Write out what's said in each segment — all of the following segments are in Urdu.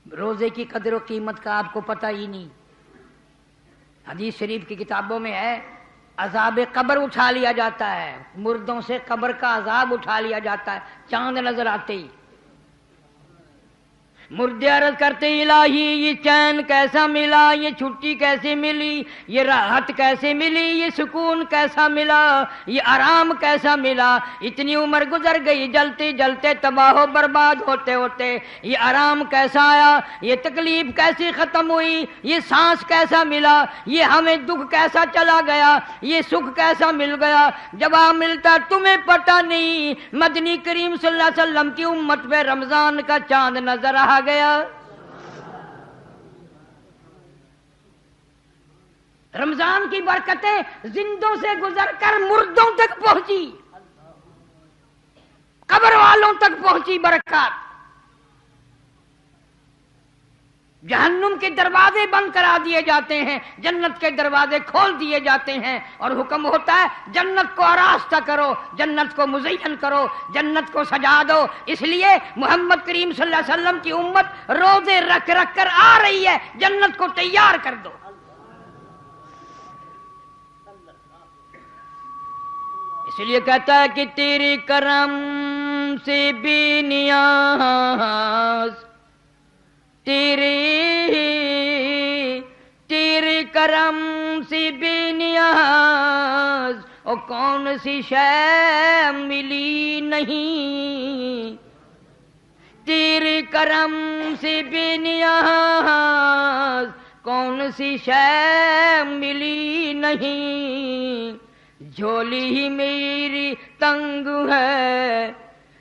روزے کی قدر و قیمت کا آپ کو پتہ ہی نہیں. حدیث شریف کی کتابوں میں ہے عذاب قبر اٹھا لیا جاتا ہے، مردوں سے قبر کا عذاب اٹھا لیا جاتا ہے چاند نظر آتے ہی. مردے عرض کرتے الہی یہ چین کیسا ملا، یہ چھٹی کیسے ملی، یہ راحت کیسے ملی، یہ سکون کیسا ملا، یہ آرام کیسا ملا. اتنی عمر گزر گئی جلتے جلتے تباہ و برباد ہوتے ہوتے، یہ آرام کیسا آیا، یہ تکلیف کیسی ختم ہوئی، یہ سانس کیسا ملا، یہ ہمیں دکھ کیسا چلا گیا، یہ سکھ کیسا مل گیا. جواب ملتا تمہیں پتہ نہیں مدنی کریم صلی اللہ علیہ وسلم کی امت پہ رمضان کا چاند نظر آ گیا. رمضان کی برکتیں زندوں سے گزر کر مردوں تک پہنچی، قبر والوں تک پہنچی برکات. جہنم کے دروازے بند کرا دیے جاتے ہیں، جنت کے دروازے کھول دیے جاتے ہیں، اور حکم ہوتا ہے جنت کو آراستہ کرو، جنت کو مزین کرو، جنت کو سجا دو. اس لیے محمد کریم صلی اللہ علیہ وسلم کی امت روزے رکھ رکھ کر آ رہی ہے، جنت کو تیار کر دو. اس لیے کہتا ہے کہ تیری کرم سے بے نیاز، تیرے کرم سے بے نیاز، اور کون سی شے ملی نہیں. تیرے کرم سے بے نیاز، کون سی شے ملی نہیں. جھولی ہی میری تنگ ہے،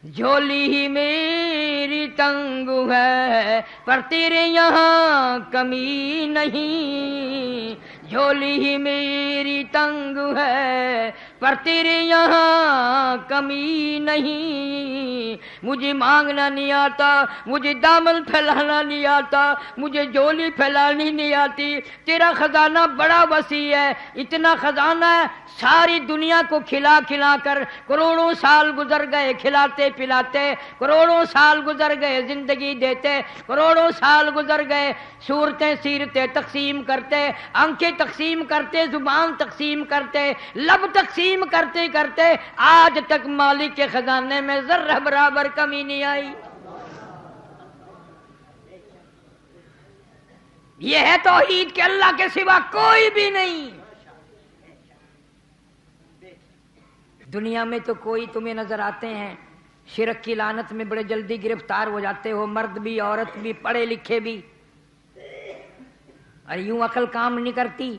جھولی ہی میری تنگ ہے، پر تیرے یہاں کمی نہیں. جھولی ہی میری تنگ ہے پر تیرے یہاں کمی نہیں. مجھے مانگنا نہیں آتا، مجھے دامن پھیلانا نہیں آتا، مجھے جھولی پھیلانی نہیں آتی. تیرا خزانہ بڑا وسیع ہے، اتنا خزانہ ہے ساری دنیا کو کھلا کھلا کر کروڑوں سال گزر گئے کھلاتے پلاتے، کروڑوں سال گزر گئے زندگی دیتے، کروڑوں سال گزر گئے صورتیں سیرتیں تقسیم کرتے، آنکھیں تقسیم کرتے، زبان تقسیم کرتے، لب تقسیم کرتے کرتے، آج تک مالک کے خزانے میں ذرہ برابر کمی نہیں آئی. یہ ہے توحید کہ اللہ کے سوا کوئی بھی نہیں. دنیا میں تو کوئی تمہیں نظر آتے ہیں شرک کی لعنت میں بڑے جلدی گرفتار ہو جاتے ہو، مرد بھی عورت بھی پڑھے لکھے بھی، اور یوں عقل کام نہیں کرتی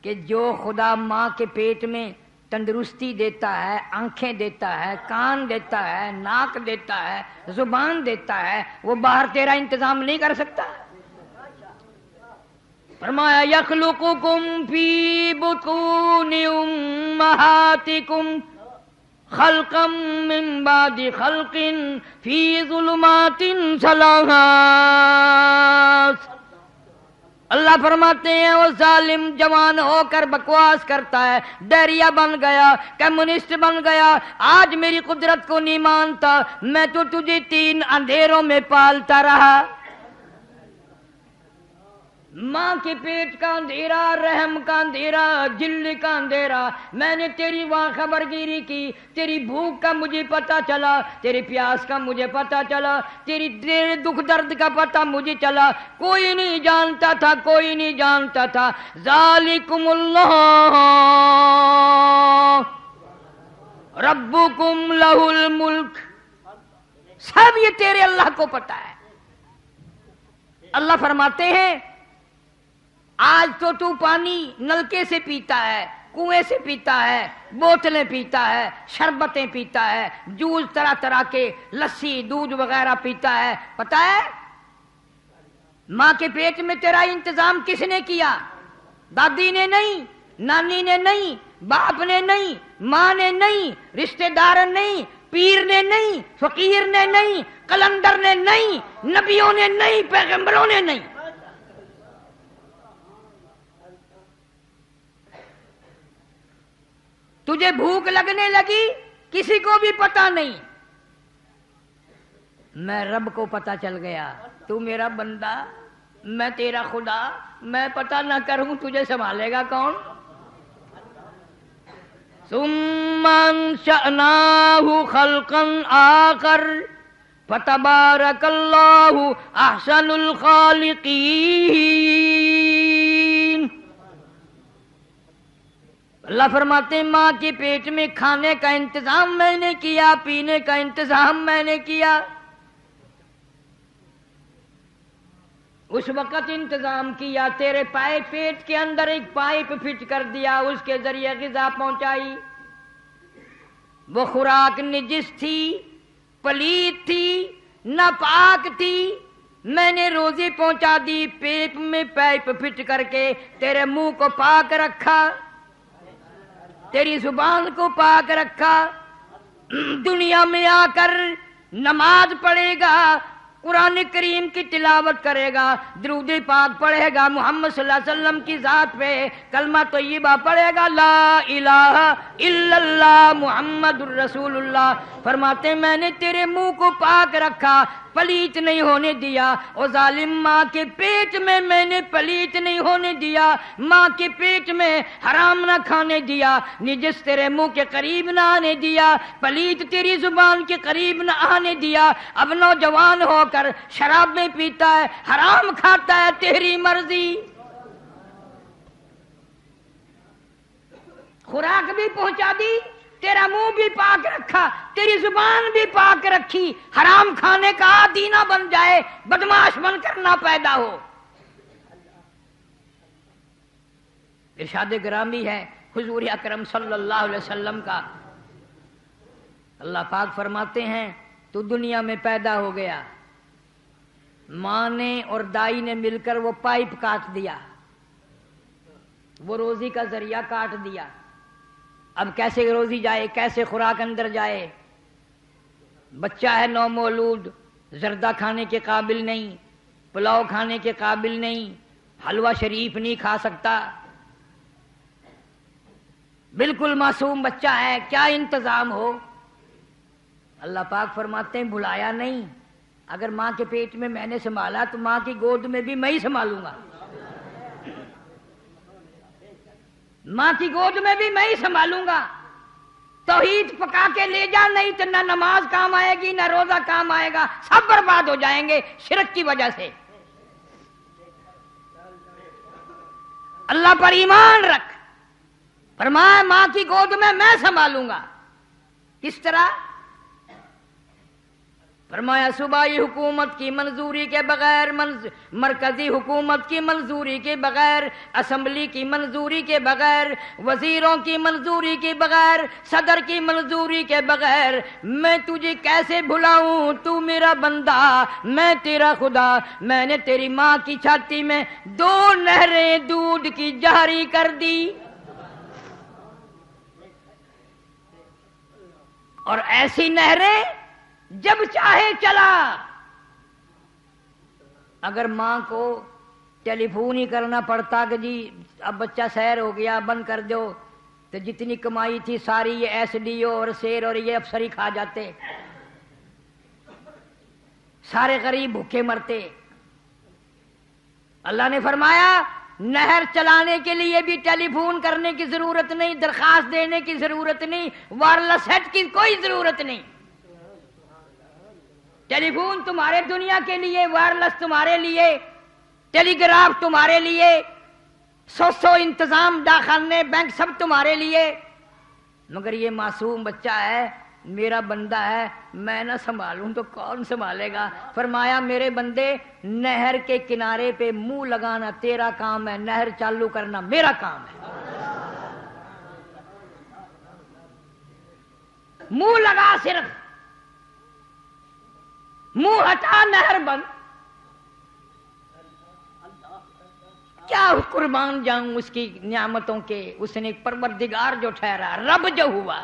کہ جو خدا ماں کے پیٹ میں تندرستی دیتا ہے، آنکھیں دیتا ہے، کان دیتا ہے، ناک دیتا ہے، زبان دیتا ہے، وہ باہر تیرا انتظام نہیں کر سکتا. فرمایا یخلقکم فی بطون امہاتکم خلقا من بعد خلق فی ظلمات ثلاث. اللہ فرماتے ہیں وہ ظالم جوان ہو کر بکواس کرتا ہے، ڈیریا بن گیا، کمیونسٹ بن گیا، آج میری قدرت کو نہیں مانتا، میں تو تجھے 3 اندھیروں میں پالتا رہا. ماں کے پیٹ کا اندھیرا، رحم کا اندھیرا، جل کا اندھیرا. میں نے تیری وہاں خبر گیری کی، تیری بھوک کا مجھے پتا چلا، تیری پیاس کا مجھے پتا چلا، تیرے دکھ درد کا پتا مجھے چلا. کوئی نہیں جانتا تھا، کوئی نہیں جانتا تھا. ذالکم اللہ ربکم لہ الملک. سب یہ تیرے اللہ کو پتا ہے. اللہ فرماتے ہیں آج تو پانی نلکے سے پیتا ہے، کنویں سے پیتا ہے، بوتلیں پیتا ہے، شربتیں پیتا ہے، جوس طرح طرح کے، لسی دودھ وغیرہ پیتا ہے. پتا ہے ماں کے پیٹ میں تیرا انتظام کس نے کیا؟ دادی نے نہیں، نانی نے نہیں، باپ نے نہیں، ماں نے نہیں، رشتہ دار نہیں، پیر نے نہیں، فقیر نے نہیں، قلندر نے نہیں، نبیوں نے نہیں، پیغمبروں نے نہیں. تجھے بھوک لگنے لگی کسی کو بھی پتا نہیں، میں رب کو پتہ چل گیا تو میرا بندہ، میں تیرا خدا، میں پتہ نہ کروں تجھے سنبھالے گا کون؟ ثم انشأناه خلقا آخر فتبارک اللہ احسن الخالقین۔ اللہ فرماتے ہیں ماں کے پیٹ میں کھانے کا انتظام میں نے کیا، پینے کا انتظام میں نے کیا، اس وقت انتظام کیا، تیرے پیٹ کے اندر ایک پائپ فٹ کر دیا، اس کے ذریعے غذا پہنچائی۔ وہ خوراک نجس تھی، پلیت تھی، ناپاک تھی، میں نے روزی پہنچا دی، پیٹ میں پائپ فٹ کر کے تیرے منہ کو پاک رکھا، تیری زبان کو پاک رکھا۔ دنیا میں آ کر نماز پڑھے گا، قرآن کریم کی تلاوت کرے گا، درود پاک پڑھے گا محمد صلی اللہ علیہ وسلم کی ذات پہ، کلمہ طیبہ پڑھے گا لا الہ الا اللہ محمد الرسول اللہ۔ فرماتے ہیں میں نے تیرے منہ کو پاک رکھا، پلیت نہیں ہونے دیا۔ اور ظالم ماں کے پیٹ میں نے پلیت نہیں ہونے دیا، ماں کے پیٹ میں حرام نہ کھانے دیا، نجس تیرے منہ کے قریب نہ آنے دیا، پلیت تیری زبان کے قریب نہ آنے دیا۔ اب نوجوان ہو کر شرابیں پیتا ہے، حرام کھاتا ہے، تیری مرضی۔ خوراک بھی پہنچا دی، تیرا منہ بھی پاک رکھا، تیری زبان بھی پاک رکھی، حرام کھانے کا عادی نہ بن جائے، بدماش بن کر نہ پیدا ہو۔ ارشاد گرامی ہے حضور اکرم صلی اللہ علیہ وسلم کا، اللہ پاک فرماتے ہیں تو دنیا میں پیدا ہو گیا، ماں نے اور دائی نے مل کر وہ پائپ کاٹ دیا، وہ روزی کا ذریعہ کاٹ دیا۔ اب کیسے روزی جائے، کیسے خوراک اندر جائے؟ بچہ ہے نومولود، زردہ کھانے کے قابل نہیں، پلاؤ کھانے کے قابل نہیں، حلوہ شریف نہیں کھا سکتا، بالکل معصوم بچہ ہے، کیا انتظام ہو؟ اللہ پاک فرماتے ہیں بھلایا نہیں، اگر ماں کے پیٹ میں نے سنبھالا تو ماں کی گود میں بھی میں ہی سنبھالوں گا، ماں کی گود میں بھی میں ہی سنبھالوں گا۔ توحید پکا کے لے جا، نہیں تو نہ نماز کام آئے گی، نہ روزہ کام آئے گا، سب برباد ہو جائیں گے شرک کی وجہ سے۔ اللہ پر ایمان رکھ، فرمایا ماں کی گود میں سنبھالوں گا۔ کس طرح؟ فرمایا صوبائی حکومت کی منظوری کے بغیر، مرکزی حکومت کی منظوری کے بغیر، اسمبلی کی منظوری کے بغیر، وزیروں کی منظوری کے بغیر، صدر کی منظوری کے بغیر میں تجھے کیسے بھلاؤں؟ تو میرا بندہ، میں تیرا خدا۔ میں نے تیری ماں کی چھاتی میں 2 نہریں دودھ کی جاری کر دی، اور ایسی نہریں جب چاہے چلا۔ اگر ماں کو ٹیلی فون ہی کرنا پڑتا کہ جی اب بچہ سیر ہو گیا بند کر دو، تو جتنی کمائی تھی ساری یہ ایس ڈی او اور سیر اور یہ افسر ہی کھا جاتے، سارے غریب بھوکے مرتے۔ اللہ نے فرمایا نہر چلانے کے لیے بھی ٹیلی فون کرنے کی ضرورت نہیں، درخواست دینے کی ضرورت نہیں، وائرلیس سیٹ کی کوئی ضرورت نہیں۔ ٹیلی فون تمہارے دنیا کے لیے، وائرلیس تمہارے لیے، ٹیلی گراف تمہارے لیے، 100 انتظام، ڈاکخانے، بینک سب تمہارے لیے، مگر یہ معصوم بچہ ہے، میرا بندہ ہے، میں نہ سنبھالوں تو کون سنبھالے گا؟ فرمایا میرے بندے نہر کے کنارے پہ منہ لگانا تیرا کام ہے، نہر چالو کرنا میرا کام ہے۔ منہ لگا، صرف منہ ہٹا، نہر بند۔ کیا قربان جاؤں اس کی نعمتوں کے، اس نے پروردگار جو ٹھہرا، رب جو ہوا۔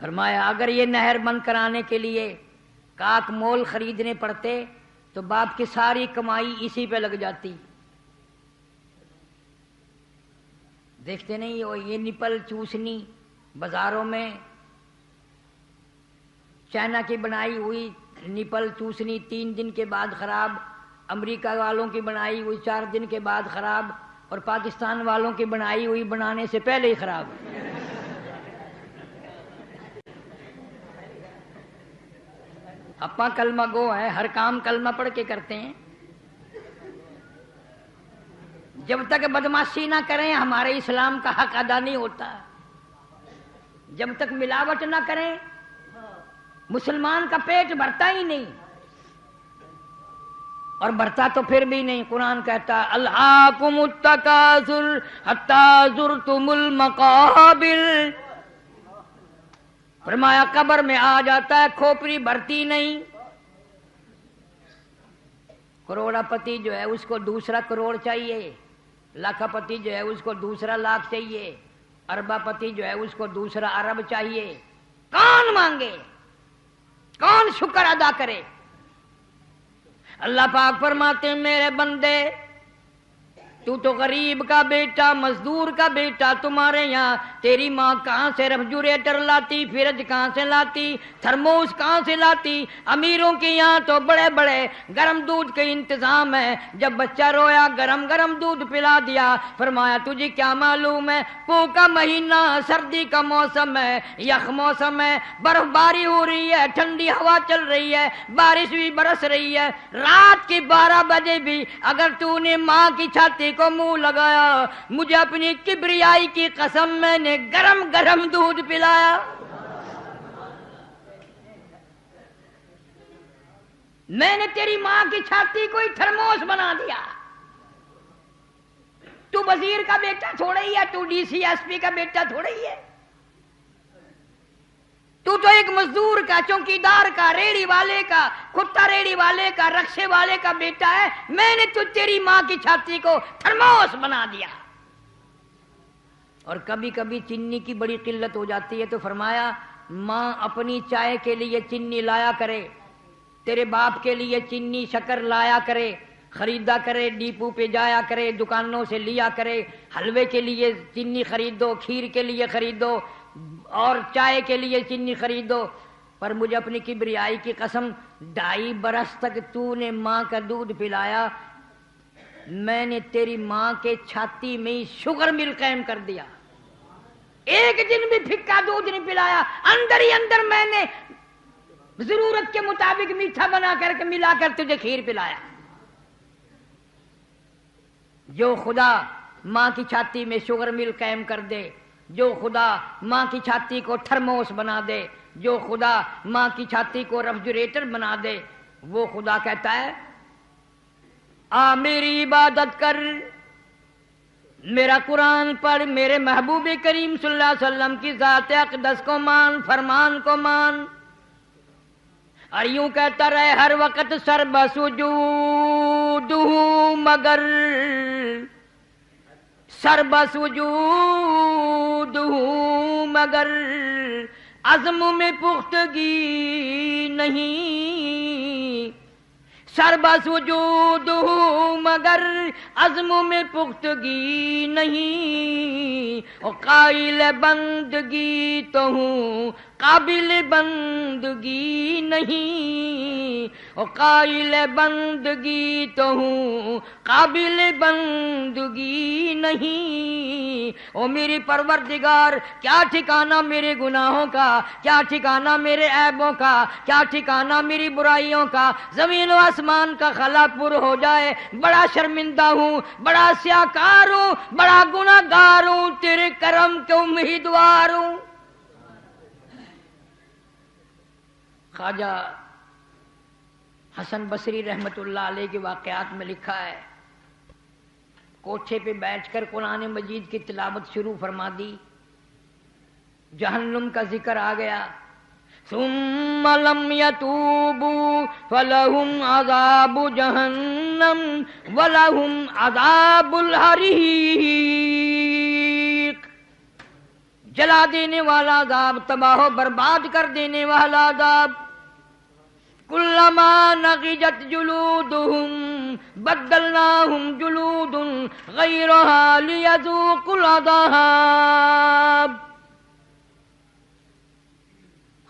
فرمایا اگر یہ نہر بند کرانے کے لیے کاک مول خریدنے پڑتے تو باپ کی ساری کمائی اسی پہ لگ جاتی۔ دیکھتے نہیں ہو یہ نپل چوسنی بازاروں میں چائنا کی بنائی ہوئی نپل چوسنی 3 دن کے بعد خراب، امریکہ والوں کی بنائی ہوئی 4 دن کے بعد خراب، اور پاکستان والوں کی بنائی ہوئی بنانے سے پہلے ہی خراب۔ اپا کلمہ گو ہے، ہر کام کلمہ پڑھ کے کرتے ہیں۔ جب تک بدماشی نہ کریں ہمارے اسلام کا حق ادا نہیں ہوتا، جب تک ملاوٹ نہ کریں مسلمان کا پیٹ بھرتا ہی نہیں، اور بھرتا تو پھر بھی نہیں۔ قرآن کہتا الہاکم التکاثر حتی زرتم المقابر، فرمایا قبر میں آ جاتا ہے کھوپڑی بھرتی نہیں۔ کروڑا پتی جو ہے اس کو دوسرا کروڑ چاہیے، لاکھ پتی جو ہے اس کو دوسرا لاکھ چاہیے، اربا پتی جو ہے اس کو دوسرا ارب چاہیے۔ کون مانگے، کون شکر ادا کرے؟ اللہ پاک فرماتے ہیں میرے بندے تو غریب کا بیٹا، مزدور کا بیٹا، تمہارے یہاں تیری ماں کہاں سے ریفریجریٹر لاتی، فریج کہاں سے لاتی، تھرموس کہاں سے لاتی؟ امیروں کے یہاں تو بڑے بڑے گرم دودھ کے انتظام ہے، جب بچہ رویا گرم گرم دودھ پلا دیا۔ فرمایا تجھے کیا معلوم ہے پو کا مہینہ، سردی کا موسم ہے، یخ موسم ہے، برف باری ہو رہی ہے، ٹھنڈی ہوا چل رہی ہے، بارش بھی برس رہی ہے، رات کے 12 بجے بھی اگر تو نے ماں کی چھاتی کو منہ لگایا، مجھے اپنی کبریائی کی قسم میں نے گرم گرم دودھ پلایا۔ میں نے تیری ماں کی چھاتی کو ہی تھرموس بنا دیا۔ تو وزیر کا بیٹا تھوڑا ہی ہے، تو ڈی سی ایس پی کا بیٹا تھوڑا ہی ہے، تو ایک مزدور کا، چوکیدار کا، ریڑی والے کا، کتا ریڑی والے کا، رکشے والے کا بیٹا ہے۔ میں نے تو تیری ماں کی چھاتی کو تھرموس بنا دیا۔ اور کبھی کبھی چینی کی بڑی قلت ہو جاتی ہے تو فرمایا ماں اپنی چائے کے لیے چینی لایا کرے، تیرے باپ کے لیے چینی شکر لایا کرے، خریدا کرے، ڈیپو پہ جایا کرے، دکانوں سے لیا کرے، حلوے کے لیے چینی خریدو، کھیر کے لیے خریدو، اور چائے کے لیے چینی خریدو۔ پر مجھے اپنی کبریائی کی قسم 2.5 برس تک تو نے ماں کا دودھ پلایا، میں نے تیری ماں کے چھاتی میں ہی شوگر مل قائم کر دیا، ایک دن بھی پھکا دودھ نہیں پلایا، اندر ہی اندر میں نے ضرورت کے مطابق میٹھا بنا کر کے ملا کر تجھے کھیر پلایا۔ جو خدا ماں کی چھاتی میں شوگر مل قائم کر دے، جو خدا ماں کی چھاتی کو تھرموس بنا دے، جو خدا ماں کی چھاتی کو ریفریجریٹر بنا دے، وہ خدا کہتا ہے آ میری عبادت کر، میرا قرآن پڑھ، میرے محبوب کریم صلی اللہ علیہ وسلم کی ذات اقدس کو مان، فرمان کو مان، اور یوں کہتا رہے ہر وقت سر بسجود ہوں مگر، سر بسجود ہوں مگر عزم میں پختگی نہیں، سر بسجود ہوں مگر عزم میں پختگی نہیں، اور قائل بندگی تو ہوں قابل بندگی نہیں، اور قائل بندگی تو ہوں قابل بندگی نہیں۔ او میری پروردگار کیا ٹھکانہ میرے گناہوں کا، کیا ٹھکانہ میرے عیبوں کا، کیا ٹھکانہ میری برائیوں کا، زمین و آسمان کا خلا پر ہو جائے، بڑا شرمندہ ہوں، بڑا سیاکار ہوں، بڑا گناہگار ہوں، تیرے کرم کے امیدوار ہوں۔ خواجہ حسن بصری رحمت اللہ علیہ کے واقعات میں لکھا ہے کوٹھے پہ بیٹھ کر قرآن مجید کی تلاوت شروع فرما دی، جہنم کا ذکر آ گیا، ثم لم يتوبوا فلهم عذاب جہنم ولهم عذاب الحریق، جلا دینے والا عذاب، تباہ و برباد کر دینے والا عذاب۔ کلما نضجت جلودهم بدلناهم جلود غیرها لیذوقوا العذاب۔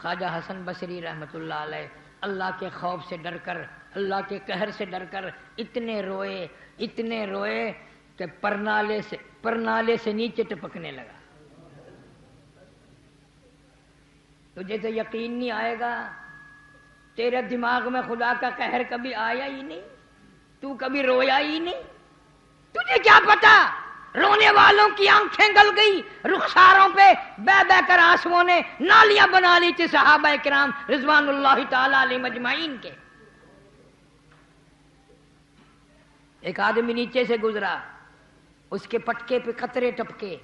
خواجہ حسن بصری رحمۃ اللہ علیہ اللہ کے خوف سے ڈر کر، اللہ کے قہر سے ڈر کر اتنے روئے کہ پرنالے سے نیچے ٹپکنے لگا۔ تجھے تو یقین نہیں آئے گا، تیرے دماغ میں خدا کا قہر کبھی آیا ہی نہیں، تو کبھی رویا ہی نہیں، تجھے کیا پتا رونے والوں کی آنکھیں گل گئی، رخساروں پہ بہ بہ کر آنسوؤں نے نالیاں بنا لی تھی صحابہ کرام رضوان اللہ تعالی علیہم اجمعین کے۔ ایک آدمی نیچے سے گزرا، اس کے پٹکے پہ قطرے ٹپکے،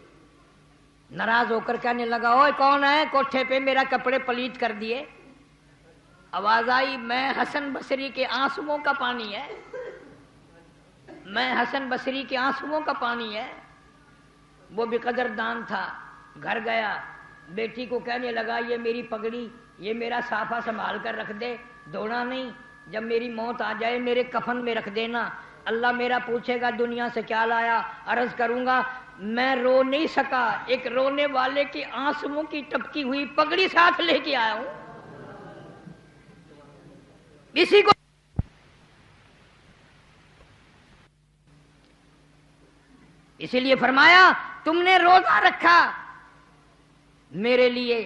ناراض ہو کر کہنے لگا اوئے کون ہے کوٹھے پہ میرا کپڑے پلیت کر دیے؟ آواز آئی میں حسن بصری کے آنسوؤں کا پانی ہے، میں حسن بصری کے آنسوؤں کا پانی ہے۔ وہ بھی قدردان تھا، گھر گیا، بیٹی کو کہنے لگا یہ میری پگڑی، یہ میرا صافہ سنبھال کر رکھ دے، دھونا نہیں، جب میری موت آ جائے میرے کفن میں رکھ دینا، اللہ میرا پوچھے گا دنیا سے کیا لایا، عرض کروں گا میں رو نہیں سکا، ایک رونے والے کے آنسوؤں کی ٹپکی ہوئی پگڑی ساتھ لے کے آیا ہوں۔ اسی کو اسی لیے فرمایا تم نے روزہ رکھا میرے لیے،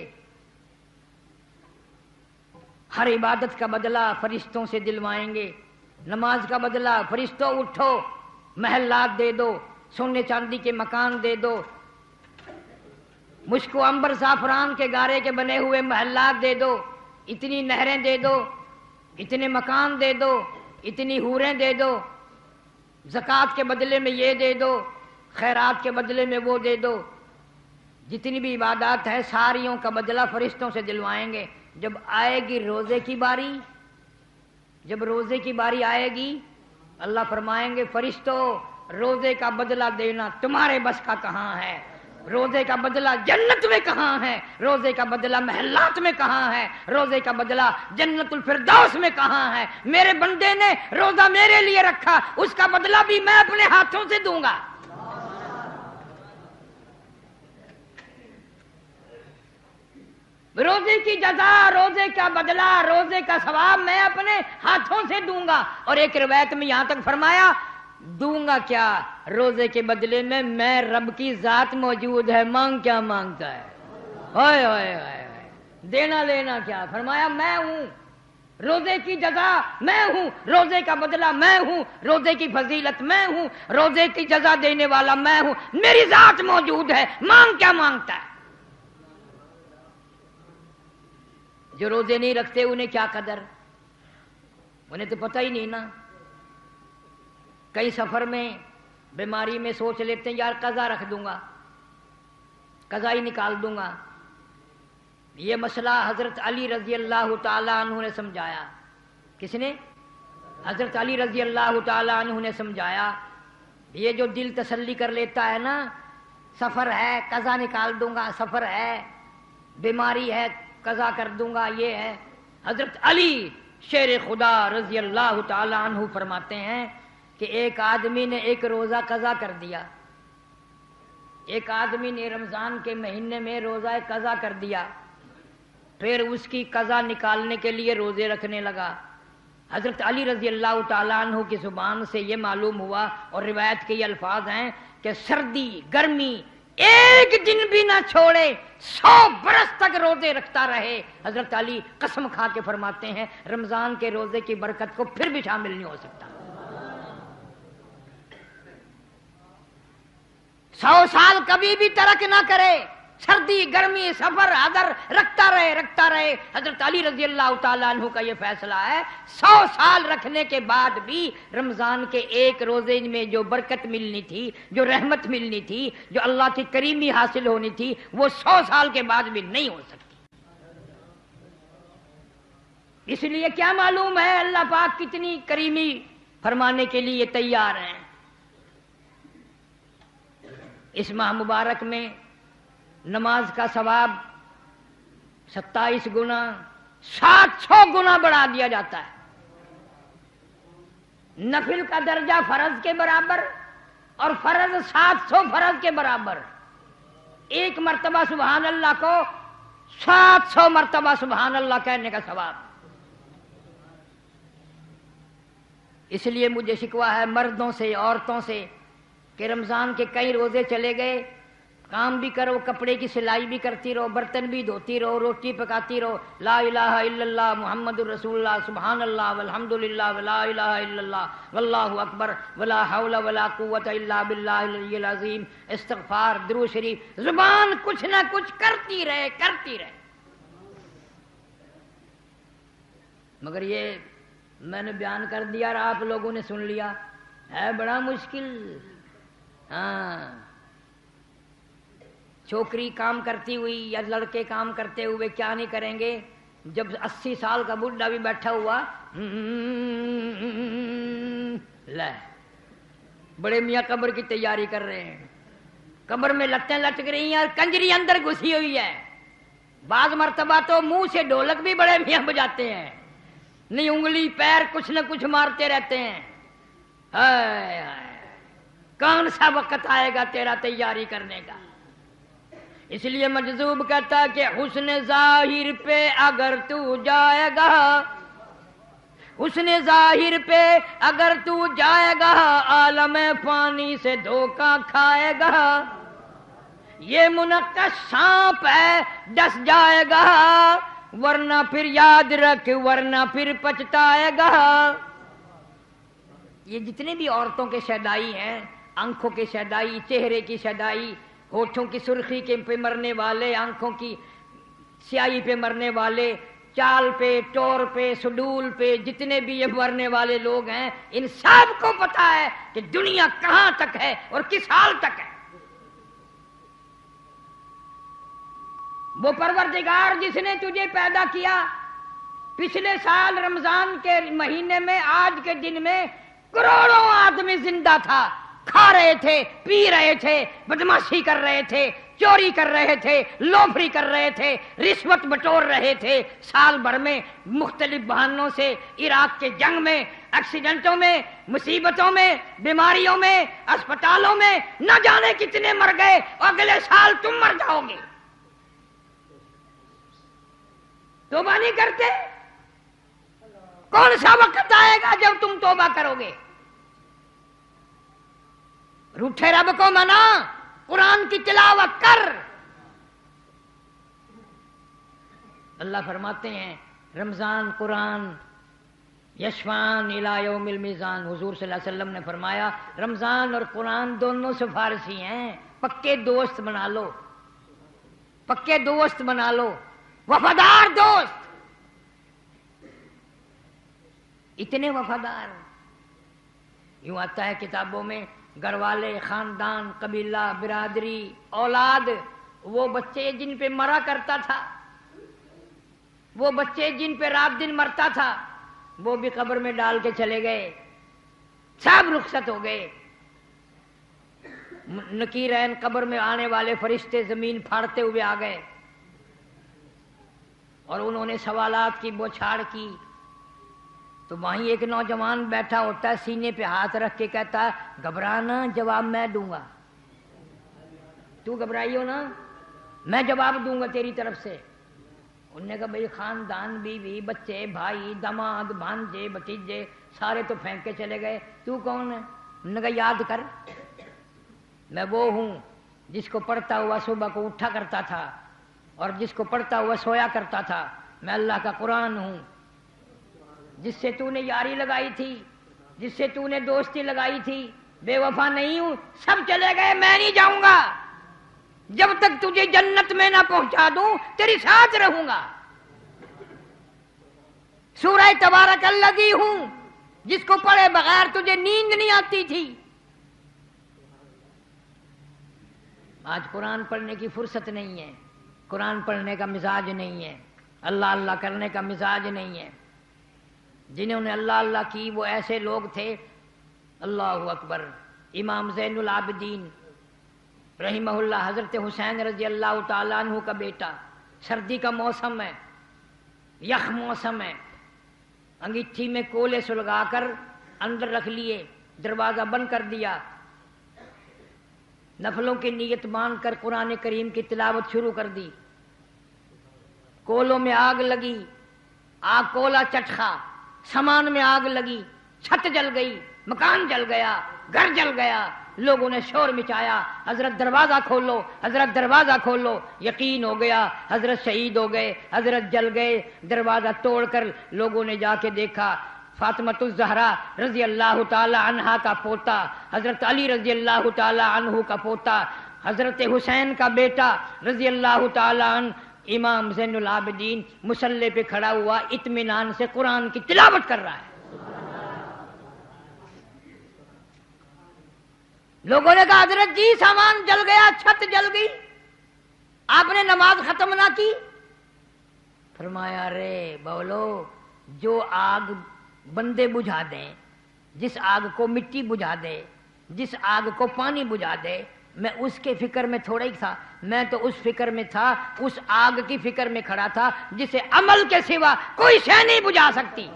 ہر عبادت کا بدلہ فرشتوں سے دلوائیں گے، نماز کا بدلہ فرشتوں اٹھو محلات دے دو، سونے چاندی کے مکان دے دو، مشک و عنبر زعفران کے گارے کے بنے ہوئے محلات دے دو، اتنی نہریں دے دو، اتنے مکان دے دو، اتنی حوریں دے دو، زکوٰۃ کے بدلے میں یہ دے دو، خیرات کے بدلے میں وہ دے دو، جتنی بھی عبادات ہے ساریوں کا بدلہ فرشتوں سے دلوائیں گے۔ جب آئے گی روزے کی باری، جب روزے کی باری آئے گی اللہ فرمائیں گے فرشتوں روزے کا بدلہ دینا تمہارے بس کا کہاں ہے، روزے کا بدلہ جنت میں کہاں ہے، روزے کا بدلہ محلات میں کہاں ہے، روزے کا بدلہ جنت الفردوس میں کہاں ہے؟ میرے بندے نے روزہ میرے لیے رکھا، اس کا بدلہ بھی میں اپنے ہاتھوں سے دوں گا۔ روزے کی جزا، روزے کا بدلہ، روزے کا ثواب میں اپنے ہاتھوں سے دوں گا۔ اور ایک روایت میں یہاں تک فرمایا دوں گا کیا، روزے کے بدلے میں رب کی ذات موجود ہے، مانگ کیا مانگتا ہے، اوئے اوئے اوئے دینا لینا کیا، فرمایا میں ہوں، روزے کی جزا میں ہوں، روزے کا بدلہ میں ہوں، روزے کی فضیلت میں ہوں، روزے کی جزا دینے والا میں ہوں، میری ذات موجود ہے، مانگ کیا مانگتا ہے۔ جو روزے نہیں رکھتے انہیں کیا قدر، انہیں تو پتہ ہی نہیں نا، کئی سفر میں بیماری میں سوچ لیتے ہیں یار قضا رکھ دوں گا، قضا ہی نکال دوں گا۔ یہ مسئلہ حضرت علی رضی اللہ تعالی عنہ نے سمجھایا۔ کس نے؟ حضرت علی رضی اللہ تعالی عنہ نے سمجھایا۔ یہ جو دل تسلی کر لیتا ہے نا، سفر ہے قضا نکال دوں گا، سفر ہے بیماری ہے قضا کر دوں گا، یہ ہے۔ حضرت علی شیر خدا رضی اللہ تعالی عنہ فرماتے ہیں کہ ایک آدمی نے ایک روزہ قضا کر دیا، ایک آدمی نے رمضان کے مہینے میں روزہ قضا کر دیا، پھر اس کی قضا نکالنے کے لیے روزے رکھنے لگا۔ حضرت علی رضی اللہ تعالی عنہ کی زبان سے یہ معلوم ہوا، اور روایت کے یہ الفاظ ہیں کہ سردی گرمی ایک دن بھی نہ چھوڑے، 100 برس تک روزے رکھتا رہے۔ حضرت علی قسم کھا کے فرماتے ہیں رمضان کے روزے کی برکت کو پھر بھی شامل نہیں ہو سکتا۔ 100 سال کبھی بھی ترک نہ کرے، سردی گرمی سفر حضر رکھتا رہے۔ حضرت علی رضی اللہ تعالیٰ عنہ کا یہ فیصلہ ہے 100 سال رکھنے کے بعد بھی رمضان کے ایک روزے میں جو برکت ملنی تھی، جو رحمت ملنی تھی، جو اللہ کی کریمی حاصل ہونی تھی، وہ 100 سال کے بعد بھی نہیں ہو سکتی۔ اس لیے کیا معلوم ہے اللہ پاک کتنی کریمی فرمانے کے لیے تیار ہیں۔ اس ماہ مبارک میں نماز کا ثواب 27 گنا 700 گنا بڑھا دیا جاتا ہے، نفل کا درجہ فرض کے برابر اور فرض 700 فرض کے برابر۔ ایک مرتبہ سبحان اللہ کو 700 مرتبہ سبحان اللہ کہنے کا ثواب۔ اس لیے مجھے شکوہ ہے مردوں سے عورتوں سے کہ رمضان کے کئی روزے چلے گئے، کام بھی کرو، کپڑے کی سلائی بھی کرتی رہو، برتن بھی دھوتی رہو، روٹی پکاتی رہو، لا الہ الا اللہ محمد الرسول اللہ سبحان اللہ والحمد للہ ولا الہ الا اللہ واللہ اکبر ولا حول ولا قوت الا باللہ العلی العظیم، استغفار، درود شریف، زبان کچھ نہ کچھ کرتی رہے کرتی رہے۔ مگر یہ میں نے بیان کر دیا اور آپ لوگوں نے سن لیا، ہے بڑا مشکل۔ ہاں، چھوکری کام کرتی ہوئی یا لڑکے کام کرتے ہوئے کیا نہیں کریں گے، جب 80 سال کا بڈھا بھی بیٹھا ہوا لے بڑے میاں قبر کی تیاری کر رہے ہیں، قبر میں لتیں لٹک رہی ہیں اور کنجری اندر گھسی ہوئی ہے۔ بعض مرتبہ تو منہ سے ڈھولک بھی بڑے میاں بجاتے ہیں، نہیں انگلی پیر کچھ نہ کچھ مارتے رہتے ہیں۔ ہائے ہائے، کون سا وقت آئے گا تیرا تیاری کرنے کا؟ اس لیے مجذوب کہتا کہ حسن ظاہر پہ اگر تو جائے گا، حسن ظاہر پہ اگر تو جائے گا، عالم فانی سے دھوکہ کھائے گا، یہ منقش سانپ ہے ڈس جائے گا، ورنہ پھر یاد رکھ ورنہ پھر پچھتائے گا۔ یہ جتنے بھی عورتوں کے شیدائی ہیں، آنکھوں کے شیدائی، چہرے کی شیدائی، ہونٹوں کی سرخی کے پہ مرنے والے، آنکھوں کی سیاہی پہ مرنے والے، چال پہ، ٹور پہ، سڈول پہ، جتنے بھی یہ مرنے والے لوگ ہیں، ان سب کو پتا ہے کہ دنیا کہاں تک ہے اور کس حال تک ہے۔ وہ پروردگار جس نے تجھے پیدا کیا، پچھلے سال رمضان کے مہینے میں آج کے دن میں کروڑوں آدمی زندہ تھا، کھا رہے تھے، پی رہے تھے، بدماشی کر رہے تھے، چوری کر رہے تھے، لوفری کر رہے تھے، رشوت بٹور رہے تھے، سال بھر میں مختلف بہانوں سے عراق کے جنگ میں، ایکسیڈنٹوں میں، مصیبتوں میں، بیماریوں میں، اسپتالوں میں نہ جانے کتنے مر گئے، اگلے سال تم مر جاؤ گے۔ توبہ نہیں کرتے؟ کون سا وقت آئے گا جب تم توبہ کرو گے؟ روٹھے رب کو منا، قرآن کی تلاوت کر۔ اللہ فرماتے ہیں رمضان قرآن یشفان الی یوم المیزان، حضور صلی اللہ علیہ وسلم نے فرمایا رمضان اور قرآن دونوں سفارشی ہیں، پکے دوست بنا لو، پکے دوست بنا لو، وفادار دوست، اتنے وفادار۔ یوں آتا ہے کتابوں میں، گھر والے، خاندان، قبیلہ، برادری، اولاد، وہ بچے جن پہ مرا کرتا تھا، وہ بچے جن پہ رات دن مرتا تھا، وہ بھی قبر میں ڈال کے چلے گئے، سب رخصت ہو گئے۔ نکیرین قبر میں آنے والے فرشتے زمین پھاڑتے ہوئے آ گئے اور انہوں نے سوالات کی بوچھاڑ کی، تو وہیں ایک نوجوان بیٹھا ہوتا ہے، سینے پہ ہاتھ رکھ کے کہتا ہے گھبرانا، جواب میں دوں گا، تو گھبرائی ہو نا، میں جواب دوں گا تیری طرف سے۔ انہوں نے کہا بھئی خاندان، بیوی، بچے، بھائی، داماد، بھانجے، بھتیجے سارے تو پھینک کے چلے گئے، تو کون ہے؟ انہوں نے کہا یاد کر، میں وہ ہوں جس کو پڑھتا ہوا صبح کو اٹھا کرتا تھا اور جس کو پڑھتا ہوا سویا کرتا تھا، میں اللہ کا قرآن ہوں، جس سے تو نے یاری لگائی تھی، جس سے تو نے دوستی لگائی تھی، بے وفا نہیں ہوں، سب چلے گئے، میں نہیں جاؤں گا، جب تک تجھے جنت میں نہ پہنچا دوں تیری ساتھ رہوں گا۔ سورہ تبارک الذی ہوں، جس کو پڑھے بغیر تجھے نیند نہیں آتی تھی۔ آج قرآن پڑھنے کی فرصت نہیں ہے، قرآن پڑھنے کا مزاج نہیں ہے، اللہ اللہ کرنے کا مزاج نہیں ہے۔ جنہوں نے اللہ اللہ کی وہ ایسے لوگ تھے، اللہ اکبر، امام زین العابدین رحمہ اللہ، حضرت حسین رضی اللہ تعالیٰ عنہ کا بیٹا، سردی کا موسم ہے، یخ موسم ہے، انگیٹھی میں کولے سلگا کر اندر رکھ لیے، دروازہ بند کر دیا، نفلوں کی نیت مان کر قرآن کریم کی تلاوت شروع کر دی۔ کولوں میں آگ لگی، آگ کولا چٹخا، سامان میں آگ لگی، چھت جل گئی، مکان جل گیا، گھر جل گیا، لوگوں نے شور مچایا، حضرت دروازہ کھولو، حضرت دروازہ کھولو، یقین ہو گیا حضرت شہید ہو گئے، حضرت جل گئے۔ دروازہ توڑ کر لوگوں نے جا کے دیکھا، فاطمۃ الزہرا رضی اللہ تعالی عنہا کا پوتا، حضرت علی رضی اللہ تعالی عنہ کا پوتا، حضرت حسین کا بیٹا رضی اللہ تعالی عنہ، امام زین العابدین مصلی پہ کھڑا ہوا، اطمینان سے قرآن کی تلاوت کر رہا ہے۔ لوگوں نے کہا حضرت جی سامان جل گیا، چھت جل گئی، آپ نے نماز ختم نہ کی؟ فرمایا رے بولو، جو آگ بندے بجھا دیں، جس آگ کو مٹی بجھا دے، جس آگ کو پانی بجھا دے، میں اس کے فکر میں تھوڑا ہی تھا، میں تو اس فکر میں تھا، اس آگ کی فکر میں کھڑا تھا جسے عمل کے سوا کوئی شے نہیں بجھا سکتی۔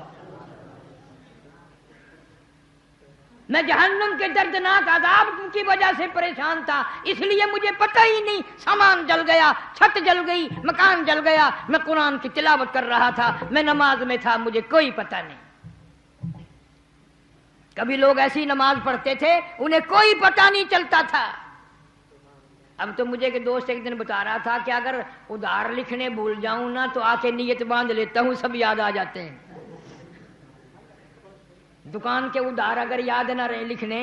میں جہنم کے دردناک عذاب کی وجہ سے پریشان تھا، اس لیے مجھے پتہ ہی نہیں، سامان جل گیا، چھت جل گئی، مکان جل گیا، میں قرآن کی تلاوت کر رہا تھا، میں نماز میں تھا، مجھے کوئی پتہ نہیں۔ کبھی لوگ ایسی نماز پڑھتے تھے انہیں کوئی پتہ نہیں چلتا تھا۔ اب تو مجھے کہ دوست ایک دن بتا رہا تھا کہ اگر ادھار لکھنے بھول جاؤں نا تو آ کے نیت باندھ لیتا ہوں، سب یاد آ جاتے ہیں۔ دکان کے ادھار اگر یاد نہ رہے لکھنے،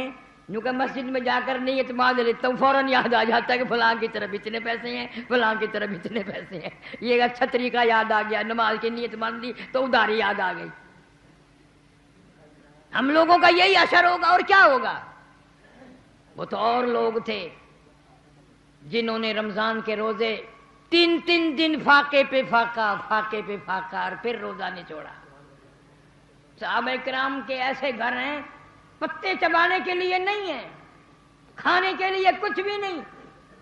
یوں کہ مسجد میں جا کر نیت باندھ لیتا ہوں، فوراً یاد آ جاتا ہے کہ فلاں کی طرف اتنے پیسے ہیں، فلاں کی طرف اتنے پیسے ہیں۔ یہ اچھا طریقہ یاد آ گیا، نماز کی نیت باندھ لی تو ادھاری یاد آ گئی۔ ہم لوگوں کا یہی اثر ہوگا اور کیا ہوگا؟ وہ تو اور لوگ تھے جنہوں نے رمضان کے روزے 3 دن فاقے پہ فاقہ، فاقے پہ فاقہ، اور پھر روزہ نہیں چھوڑا۔ صحابہ کرام کے ایسے گھر ہیں پتے چبانے کے لیے نہیں ہیں، کھانے کے لیے کچھ بھی نہیں،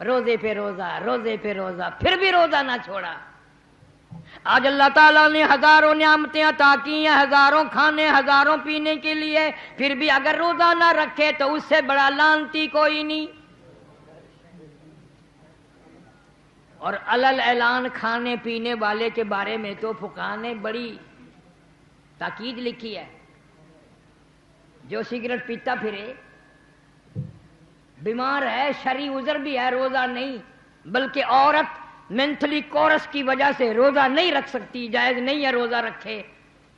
روزے پہ روزہ، روزے پہ روزہ، پھر بھی روزہ نہ چھوڑا۔ آج اللہ تعالیٰ نے ہزاروں نعمتیں عطا کی ہیں، ہزاروں کھانے، ہزاروں پینے کے لیے، پھر بھی اگر روزہ نہ رکھے تو اس سے بڑا لعنتی کوئی نہیں۔ اور علل اعلان کھانے پینے والے کے بارے میں تو فقہا نے بڑی تاکید لکھی ہے۔ جو سگریٹ پیتا پھرے، بیمار ہے، شرعی عذر بھی ہے، روزہ نہیں، بلکہ عورت مینٹلی کورس کی وجہ سے روزہ نہیں رکھ سکتی، جائز نہیں ہے روزہ رکھے،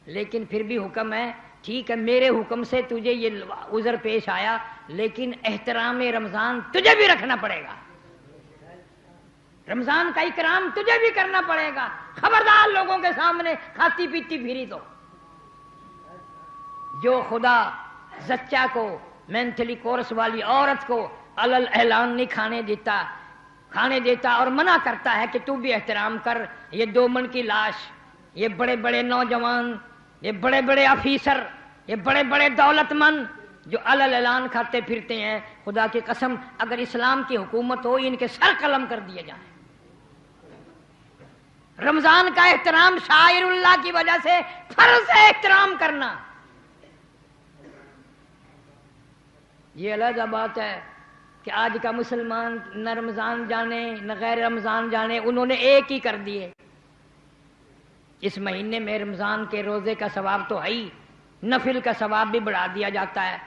لیکن پھر بھی حکم ہے، ٹھیک ہے میرے حکم سے تجھے یہ عذر پیش آیا، لیکن احترام رمضان تجھے بھی رکھنا پڑے گا، رمضان کا اکرام تجھے بھی کرنا پڑے گا، خبردار لوگوں کے سامنے کھاتی پیتی پھری تو۔ جو خدا زچہ کو، مینٹلی کورس والی عورت کو علل اعلان نہیں کھانے دیتا اور منع کرتا ہے کہ تو بھی احترام کر۔ یہ 2 من کی لاش، یہ بڑے بڑے نوجوان، یہ بڑے بڑے آفیسر، یہ بڑے بڑے دولت مند جو علل اعلان کھاتے پھرتے ہیں، خدا کی قسم اگر اسلام کی حکومت ہو ان کے سر قلم کر دیے جائیں۔ رمضان کا احترام شاعر اللہ کی وجہ سے فرض ہے احترام کرنا۔ یہ علیحدہ بات ہے کہ آج کا مسلمان نہ رمضان جانے نہ غیر رمضان جانے، انہوں نے ایک ہی کر دیے۔ اس مہینے میں رمضان کے روزے کا ثواب تو ہے ہی، نفل کا ثواب بھی بڑھا دیا جاتا ہے،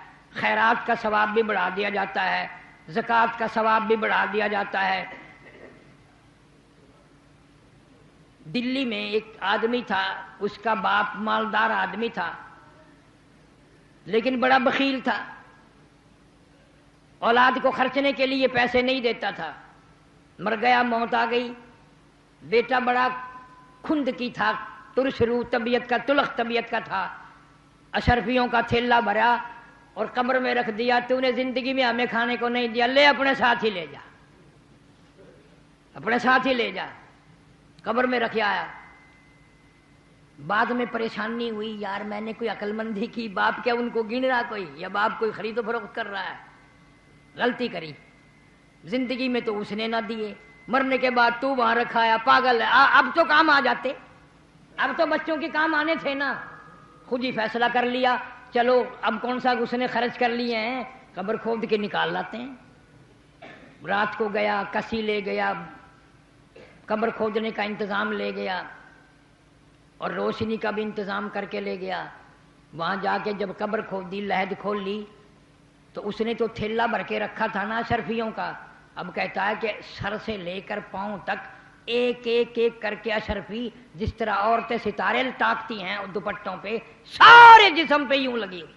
خیرات کا ثواب بھی بڑھا دیا جاتا ہے، زکوٰۃ کا ثواب بھی بڑھا دیا جاتا ہے۔ دلی میں ایک آدمی تھا، اس کا باپ مالدار آدمی تھا لیکن بڑا بخیل تھا، اولاد کو خرچنے کے لیے پیسے نہیں دیتا تھا، مر گیا، موت آ گئی۔ بیٹا بڑا کھندکی تھا، ترش روح طبیعت کا، تلخ طبیعت کا تھا، اشرفیوں کا تھیلا بھرا اور قبر میں رکھ دیا، تو نے زندگی میں ہمیں کھانے کو نہیں دیا، لے اپنے ساتھ ہی لے جا، اپنے ساتھ ہی لے جا، قبر میں رکھ آیا۔ بعد میں پریشانی ہوئی، یار میں نے کوئی عقل مندی کی، باپ کیا ان کو گن رہا کوئی، یا باپ کوئی خرید و فروخت کر رہا ہے، غلطی کری، زندگی میں تو اس نے نہ دیے، مرنے کے بعد تو وہاں رکھایا، پاگل ہے۔ اب تو کام آ جاتے، اب تو بچوں کے کام آنے تھے نا، خود ہی فیصلہ کر لیا، چلو اب کون سا اس نے خرچ کر لیے ہیں، قبر کھود کے نکال لاتے ہیں۔ رات کو گیا، کسی لے گیا، قبر کھودنے کا انتظام لے گیا، اور روشنی کا بھی انتظام کر کے لے گیا. وہاں جا کے جب قبر کھول دی, لحد کھول لی, تو اس نے تو تھیلا بھر کے رکھا تھا نا اشرفیوں کا. اب کہتا ہے کہ سر سے لے کر پاؤں تک ایک ایک ایک کر کے اشرفی, جس طرح عورتیں ستارے ٹاکتی ہیں دوپٹوں پہ, سارے جسم پہ یوں لگی ہوئی,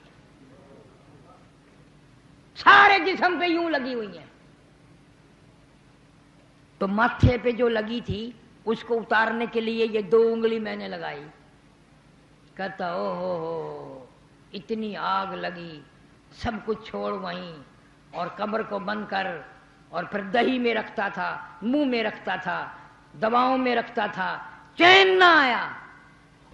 سارے جسم پہ یوں لگی ہوئی ہیں. تو ماتھے پہ جو لگی تھی اس کو اتارنے کے لیے یہ 2 انگلی میں نے لگائی. کہتا او ہو اتنی آگ لگی, سب کچھ چھوڑ وہیں, اور قبر کو بند کر, اور پھر دہی میں رکھتا تھا, منہ میں رکھتا تھا, دواؤں میں رکھتا تھا, چین نہ آیا.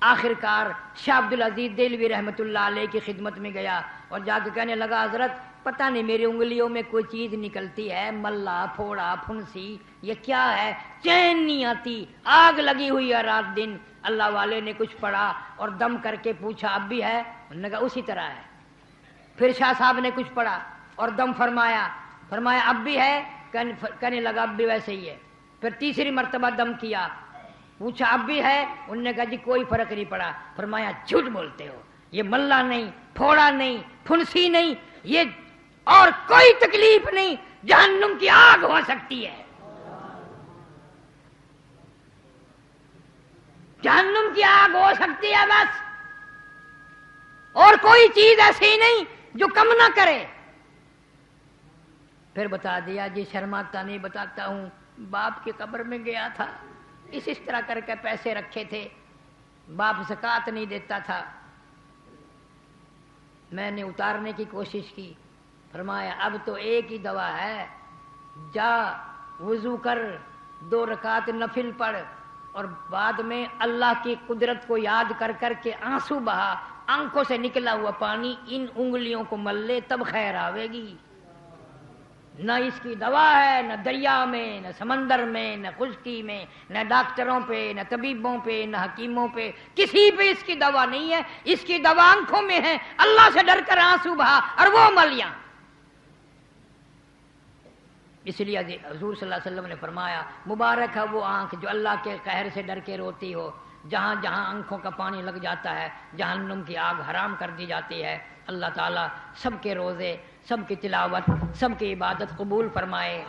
آخر کار شاہ عبد العزیز دہلوی رحمۃ اللہ علیہ کی خدمت میں گیا اور جا کے کہنے لگا حضرت پتہ نہیں میری انگلیوں میں کوئی چیز نکلتی ہے, ملا پھوڑا پھنسی, یہ کیا ہے, چین نہیں آتی, آگ لگی ہوئی ہے رات دن. اللہ والے نے کچھ پڑھا اور دم کر کے پوچھا اب بھی ہے؟ انہوں نے کہا اسی طرح ہے. پھر شاہ صاحب نے کچھ پڑھا اور دم فرمایا اب بھی ہے؟ کہنے لگا اب بھی ویسے ہی ہے. پھر تیسری مرتبہ دم کیا, پوچھا اب بھی ہے؟ انہوں نے کہا جی کوئی فرق نہیں پڑا. فرمایا جھوٹ بولتے ہو, یہ ملا نہیں, پھوڑا نہیں, پھنسی نہیں, یہ اور کوئی تکلیف نہیں, جہنم کی آگ ہو سکتی ہے, جہنم کی آگ ہو سکتی ہے بس, اور کوئی چیز ایسی نہیں جو کم نہ کرے. پھر بتا دیا جی شرماتا نہیں بتاتا ہوں, باپ کی قبر میں گیا تھا, اس طرح کر کے پیسے رکھے تھے, باپ زکوٰۃ نہیں دیتا تھا, میں نے اتارنے کی کوشش کی. فرمایا اب تو ایک ہی دوا ہے, جا وضو کر, 2 رکعت نفل پڑھ, اور بعد میں اللہ کی قدرت کو یاد کر کر کے آنسو بہا, آنکھوں سے نکلا ہوا پانی ان انگلیوں کو مل لے, تب خیر آوے گی. نہ اس کی دوا ہے, نہ دریا میں, نہ سمندر میں, نہ خشکی میں, نہ ڈاکٹروں پہ, نہ طبیبوں پہ, نہ حکیموں پہ, کسی پہ اس کی دوا نہیں ہے. اس کی دوا آنکھوں میں ہے, اللہ سے ڈر کر آنسو بہا اور وہ ملیاں. اس لیے حضور صلی اللہ علیہ وسلم نے فرمایا مبارک ہے وہ آنکھ جو اللہ کے قہر سے ڈر کے روتی ہو. جہاں جہاں آنکھوں کا پانی لگ جاتا ہے جہنم کی آگ حرام کر دی جاتی ہے. اللہ تعالیٰ سب کے روزے, سب کی تلاوت, سب کی عبادت قبول فرمائے.